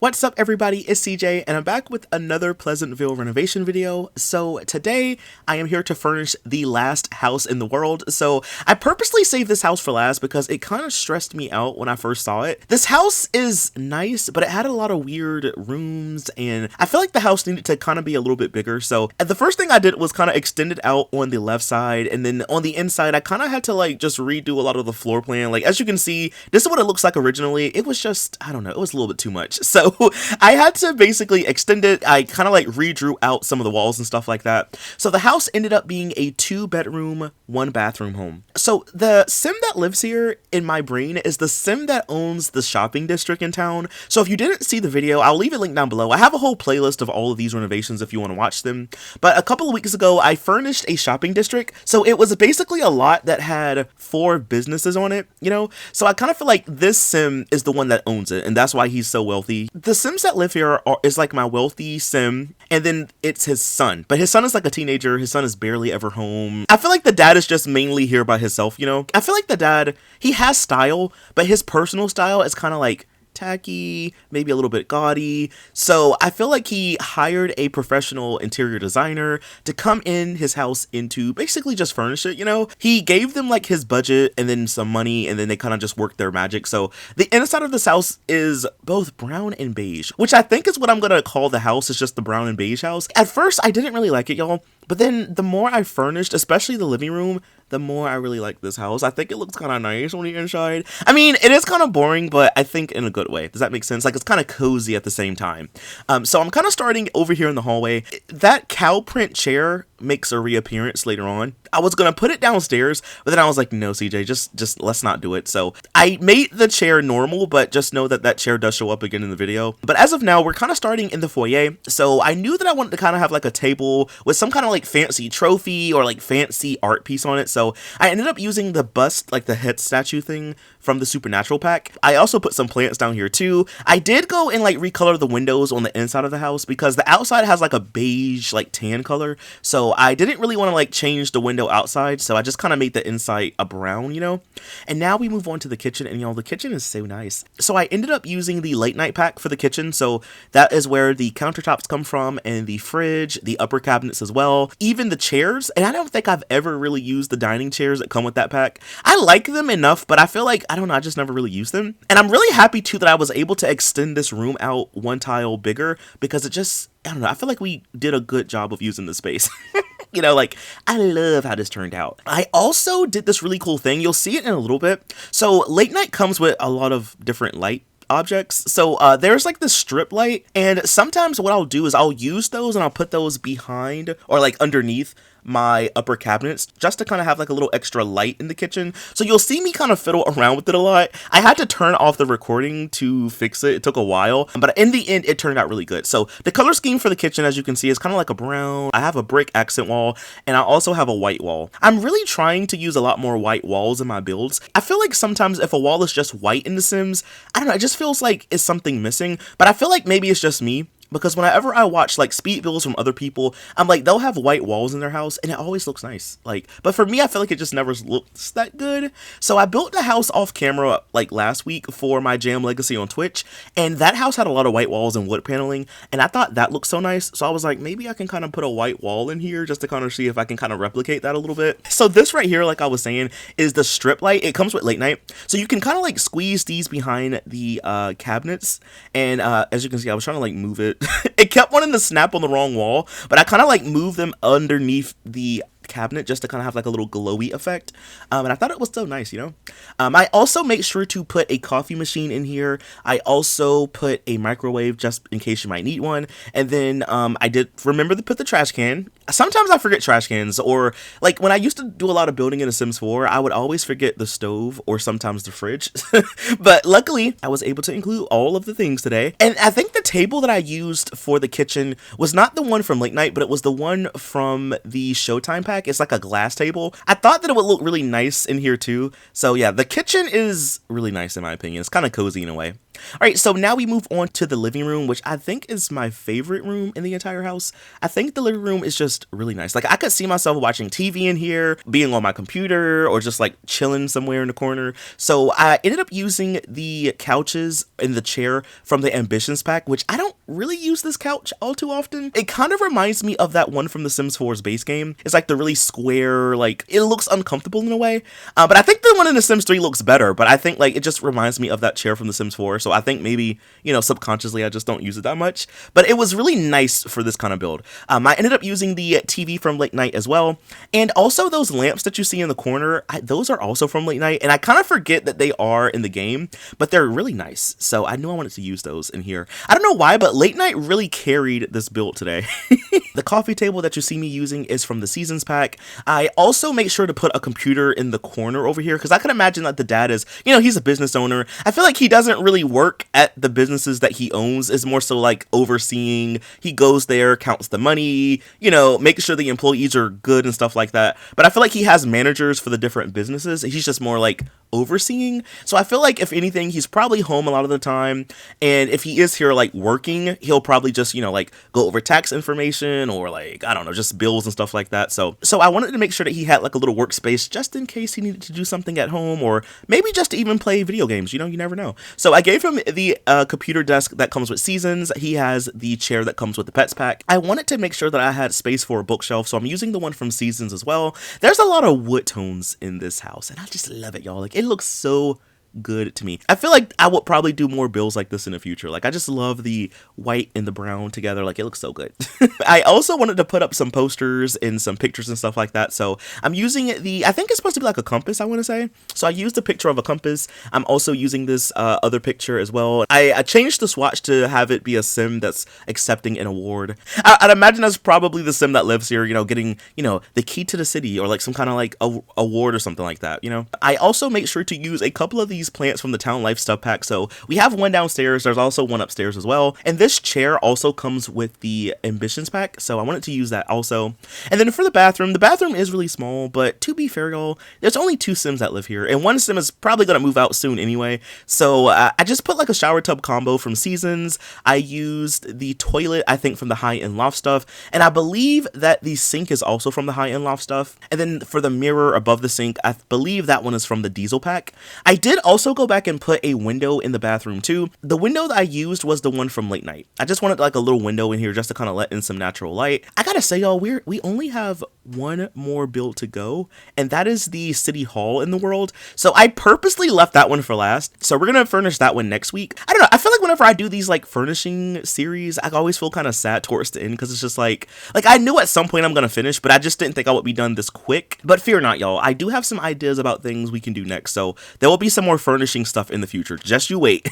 What's up everybody, it's CJ and I'm back with another Pleasantville renovation video. So today I am here to furnish the last house in the world. So I purposely saved this house for last because it kind of stressed me out when I first saw it. This house is nice, but it had a lot of weird rooms and I feel like the house needed to kind of be a little bit bigger. So the first thing I did was kind of extend it out on the left side, and then on the inside I kind of had to like just redo a lot of the floor plan. Like as you can see, this is what it looks like originally. It was just, I don't know, it was a little bit too much. So I had to basically extend it. I kind of like redrew out some of the walls and stuff like that. So the house ended up being a 2-bedroom, 1-bathroom home. So the sim that lives here in my brain is the sim that owns the shopping district in town. So if you didn't see the video, I'll leave it linked down below. I have a whole playlist of all of these renovations if you want to watch them. But a couple of weeks ago, I furnished a shopping district. So it was basically a lot that had 4 businesses on it, you know? So I kind of feel like this sim is the one that owns it, and that's why he's so wealthy. The Sims that live here is like my wealthy sim, and then it's his son. But his son is like a teenager. His son is barely ever home. I feel like the dad is just mainly here by himself, you know? I feel like the dad, he has style, but his personal style is kind of like tacky, maybe a little bit gaudy. So I feel like he hired a professional interior designer to come in his house and to basically just furnish it, you know? He gave them like his budget and then some money, and then they kind of just worked their magic. So the inside of this house is both brown and beige, which I think is what I'm gonna call the house. It's just the brown and beige house. At first I didn't really like it, y'all, but then the more I furnished, especially the living room, the more I really like this house. I think it looks kind of nice on the inside. I mean, it is kind of boring, but I think in a good way. Does that make sense? Like, it's kind of cozy at the same time. So I'm kind of starting over here in the hallway. That cow print chair makes a reappearance later on. I was gonna put it downstairs, but then I was like, no, CJ, just let's not do it. So I made the chair normal, but just know that that chair does show up again in the video. But as of now, we're kind of starting in the foyer. So I knew that I wanted to kind of have like a table with some kind of like fancy trophy or like fancy art piece on it. So I ended up using the bust, like the head statue thing from the Supernatural pack. I also put some plants down here too. I did go and like recolor the windows on the inside of the house because the outside has like a beige, like tan color. So I didn't really want to like change the window outside, so I just kind of made the inside a brown, you know? And now we move on to the kitchen, and y'all, the kitchen is so nice. So I ended up using the late night pack for the kitchen, so that is where the countertops come from, and the fridge, the upper cabinets as well, even the chairs. And I don't think I've ever really used the dining chairs that come with that pack. I like them enough, but I feel like, I don't know, I just never really used them. And I'm really happy too that I was able to extend this room out 1 tile bigger, because it just, I don't know, I feel like we did a good job of using the space. You know, like, I love how this turned out. I also did this really cool thing. You'll see it in a little bit. So late night comes with a lot of different light objects. So there's like the strip light, and sometimes what I'll do is I'll use those and I'll put those behind or like underneath my upper cabinets just to kind of have like a little extra light in the kitchen. So you'll see me kind of fiddle around with it a lot. I had to turn off the recording to fix it. It took a while, but in the end it turned out really good. So the color scheme for the kitchen, as you can see, is kind of like a brown. I have a brick accent wall, and I also have a white wall. I'm really trying to use a lot more white walls in my builds. I feel like sometimes if a wall is just white in The Sims, I don't know, it just feels like it's something missing. But I feel like maybe it's just me, because whenever I watch like speed builds from other people, I'm like, they'll have white walls in their house and it always looks nice. Like, but for me, I feel like it just never looks that good. So I built the house off camera like last week for my Jam Legacy on Twitch, and that house had a lot of white walls and wood paneling, and I thought that looked so nice. So I was like, maybe I can kind of put a white wall in here just to kind of see if I can kind of replicate that a little bit. So this right here, like I was saying, is the strip light. It comes with late night, so you can kind of like squeeze these behind the cabinets, and as you can see, I was trying to like move it. It kept wanting to snap on the wrong wall, but I kind of like moved them underneath the cabinet just to kind of have like a little glowy effect, and I thought it was so nice, you know. I also make sure to put a coffee machine in here. I also put a microwave just in case you might need one, and then I did remember to put the trash can. Sometimes I forget trash cans, or like when I used to do a lot of building in The Sims 4, I would always forget the stove or sometimes the fridge. But luckily I was able to include all of the things today. And I think the table that I used for the kitchen was not the one from late night, but it was the one from the Showtime pack. pack. It's like a glass table. I thought that it would look really nice in here too. So yeah, the kitchen is really nice in my opinion. It's kind of cozy in a way. All right, so now we move on to the living room, which I think is my favorite room in the entire house. I think the living room is just really nice. Like I could see myself watching TV in here, being on my computer, or just like chilling somewhere in the corner. So I ended up using the couches and the chair from the Ambitions pack, which I don't really use this couch all too often. It kind of reminds me of that one from the Sims 4's base game. It's like the really square, like it looks uncomfortable in a way. But I think the one in the Sims 3 looks better, but I think like it just reminds me of that chair from the Sims 4. So I think maybe, you know, subconsciously I just don't use it that much, but it was really nice for this kind of build. I ended up using the TV from Late Night as well, and also those lamps that you see in the corner, those are also from Late Night, and I kind of forget that they are in the game, but they're really nice, so I knew I wanted to use those in here. I don't know why, but Late Night really carried this build today. The coffee table that you see me using is from the Seasons pack. I also make sure to put a computer in the corner over here, because I can imagine that the dad is, you know, he's a business owner. I feel like he doesn't really work at the businesses that he owns. Is more so like overseeing. He goes there, counts the money, you know, making sure the employees are good and stuff like that. But I feel like he has managers for the different businesses. He's just more like overseeing. So I feel like if anything, he's probably home a lot of the time, and if he is here like working, he'll probably just, you know, like go over tax information or like, I don't know, just bills and stuff like that. So I wanted to make sure that he had like a little workspace just in case he needed to do something at home, or maybe just to even play video games, you know, you never know. So I gave him the computer desk that comes with Seasons. He has the chair that comes with the Pets pack. I wanted to make sure that I had space for a bookshelf, so I'm using the one from Seasons as well. There's a lot of wood tones in this house, and I just love it, y'all. Like, it looks so good to me. I feel like I would probably do more builds like this in the future. Like, I just love the white and the brown together. Like, it looks so good. I also wanted to put up some posters and some pictures and stuff like that. So I'm using the, I think it's supposed to be like a compass, I want to say. So I used a picture of a compass. I'm also using this other picture as well. I changed the swatch to have it be a sim that's accepting an award. I'd imagine that's probably the sim that lives here, you know, getting, you know, the key to the city or like some kind of like award or something like that, you know. I also make sure to use a couple of these plants from the Town Life stuff pack. So we have one downstairs, there's also one upstairs as well, and this chair also comes with the Ambitions pack, so I wanted to use that also. And then for the bathroom is really small, but to be fair, y'all, there's only 2 Sims that live here, and one Sim is probably gonna move out soon anyway, so I just put like a shower tub combo from Seasons. I used the toilet, I think, from the high-end loft stuff, and I believe that the sink is also from the high-end loft stuff. And then for the mirror above the sink, I believe that one is from the Diesel pack. I did also go back and put a window in the bathroom too. The window that I used was the one from Late Night. I just wanted like a little window in here just to kind of let in some natural light. I gotta say, y'all, we only have one more build to go, and that is the City Hall in the world. So I purposely left that one for last. So we're gonna furnish that one next week. I don't know, I feel like whenever I do these like furnishing series, I always feel kind of sad towards the end, because it's just like I knew at some point I'm gonna finish, but I just didn't think I would be done this quick. But fear not, y'all, I do have some ideas about things we can do next, so there will be some more furnishing stuff in the future. Just you wait.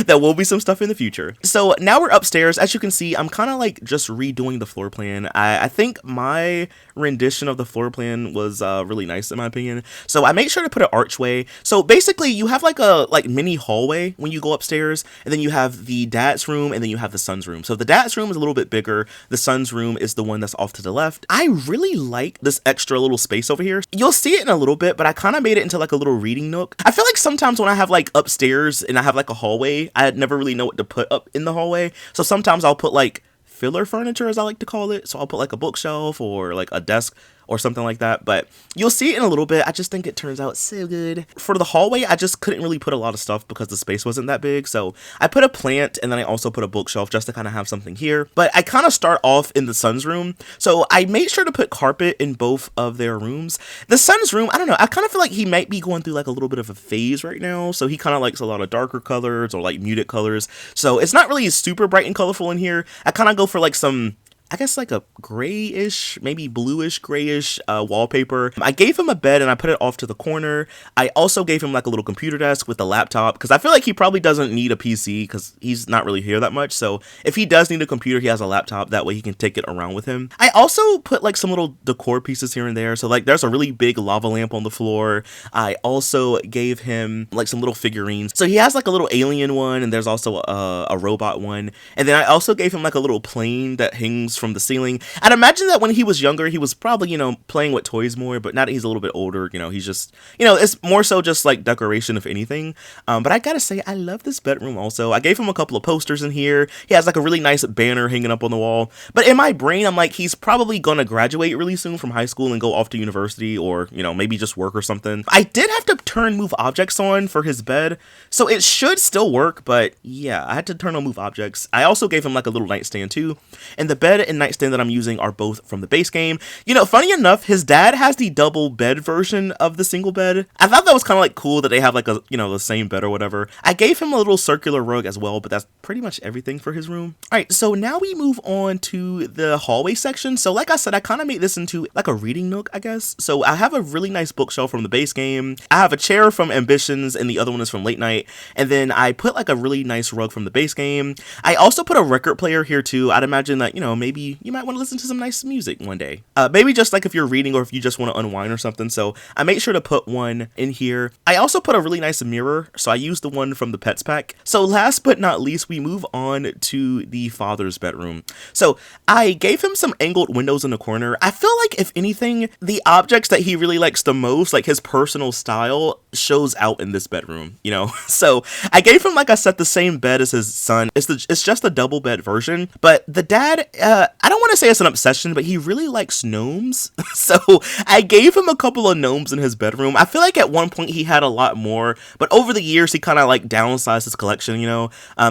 There will be some stuff in the future. So now we're upstairs. As you can see, I'm kind of like just redoing the floor plan. I think my rendition of the floor plan was really nice in my opinion. So I make sure to put an archway. So basically you have like a mini hallway when you go upstairs, and then you have the dad's room, and then you have the son's room. So the dad's room is a little bit bigger. The son's room is the one that's off to the left. I really like this extra little space over here. You'll see it in a little bit, but I kind of made it into like a little reading nook. I feel like sometimes when I have like upstairs and I have like a hallway, I never really know what to put up in the hallway. So sometimes I'll put like filler furniture, as I like to call it. So I'll put like a bookshelf or like a desk or something like that, but you'll see it in a little bit. I just think it turns out so good. For the hallway, I just couldn't really put a lot of stuff because the space wasn't that big, so I put a plant, and then I also put a bookshelf just to kind of have something here. But I kind of start off in the son's room, so I made sure to put carpet in both of their rooms. The son's room, I don't know, I kind of feel like he might be going through like a little bit of a phase right now, so he kind of likes a lot of darker colors or like muted colors, so it's not really super bright and colorful in here. I kind of go for like some, I guess like a grayish, maybe bluish grayish wallpaper. I gave him a bed and I put it off to the corner. I also gave him like a little computer desk with a laptop, because I feel like he probably doesn't need a PC because he's not really here that much. So if he does need a computer, he has a laptop. That way he can take it around with him. I also put like some little decor pieces here and there. So like there's a really big lava lamp on the floor. I also gave him like some little figurines. So he has like a little alien one, and there's also a robot one. And then I also gave him like a little plane that hangs from the ceiling. I'd imagine that when he was younger, he was probably, playing with toys more, but now that he's a little bit older, he's just, it's more so just like decoration, if anything. But I gotta say, I love this bedroom also. I gave him a couple of posters in here. He has like a really nice banner hanging up on the wall. But in my brain, I'm like, he's probably gonna graduate really soon from high school and go off to university, or, maybe just work or something. I did have to turn move objects on for his bed, so it should still work, but yeah, I had to turn on move objects. I also gave him like a little nightstand too, and the bed and nightstand that I'm using are both from the base game. Funny enough, his dad has the double bed version of the single bed. I thought that was kind of like cool that they have like a, the same bed or whatever. I gave him a little circular rug as well, but that's pretty much everything for his room. All right, so now we move on to the hallway section. So like I said, I kind of made this into like a reading nook, I guess. So I have a really nice bookshelf from the base game. I have a chair from Ambitions, and the other one is from Late Night. And then I put like a really nice rug from the base game. I also put a record player here too. I'd imagine that, maybe you might want to listen to some nice music one day. Maybe just like if you're reading or if you just want to unwind or something. So I made sure to put one in here. I also put a really nice mirror. So I used the one from the Pets pack. So last but not least, we move on to the father's bedroom. So I gave him some angled windows in the corner. I feel like if anything, the objects that he really likes the most, like his personal style, shows out in this bedroom, So I gave him, like I said, the same bed as his son. It's just a double bed version, but the dad, I don't want to say it's an obsession, but he really likes gnomes. So I gave him a couple of gnomes in his bedroom. I feel like at one point he had a lot more, but over the years he kind of like downsized his collection,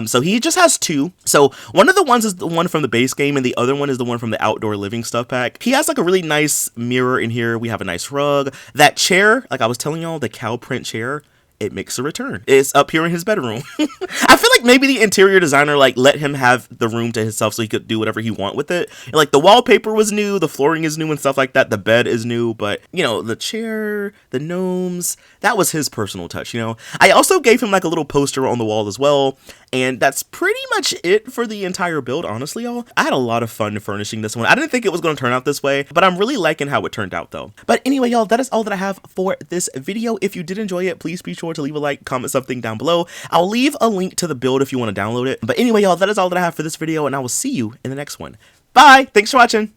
so he just has two. So one of the ones is the one from the base game, and the other one is the one from the outdoor living stuff pack. He has like a really nice mirror in here. We have a nice rug. That chair, like I was telling y'all, the cow print chair, it makes a return. It's up here in his bedroom. I feel like maybe the interior designer like let him have the room to himself so he could do whatever he want with it. And, like the wallpaper was new, the flooring is new and stuff like that. The bed is new, but the chair, the gnomes, that was his personal touch, I also gave him like a little poster on the wall as well. And that's pretty much it for the entire build, honestly, y'all. I had a lot of fun furnishing this one. I didn't think it was going to turn out this way, but I'm really liking how it turned out though. But anyway, y'all, that is all that I have for this video. If you did enjoy it, please be sure to leave a like, comment something down below. I'll leave a link to the build if you want to download it. But anyway, y'all, that is all that I have for this video, and I will see you in the next one. Bye! Thanks for watching!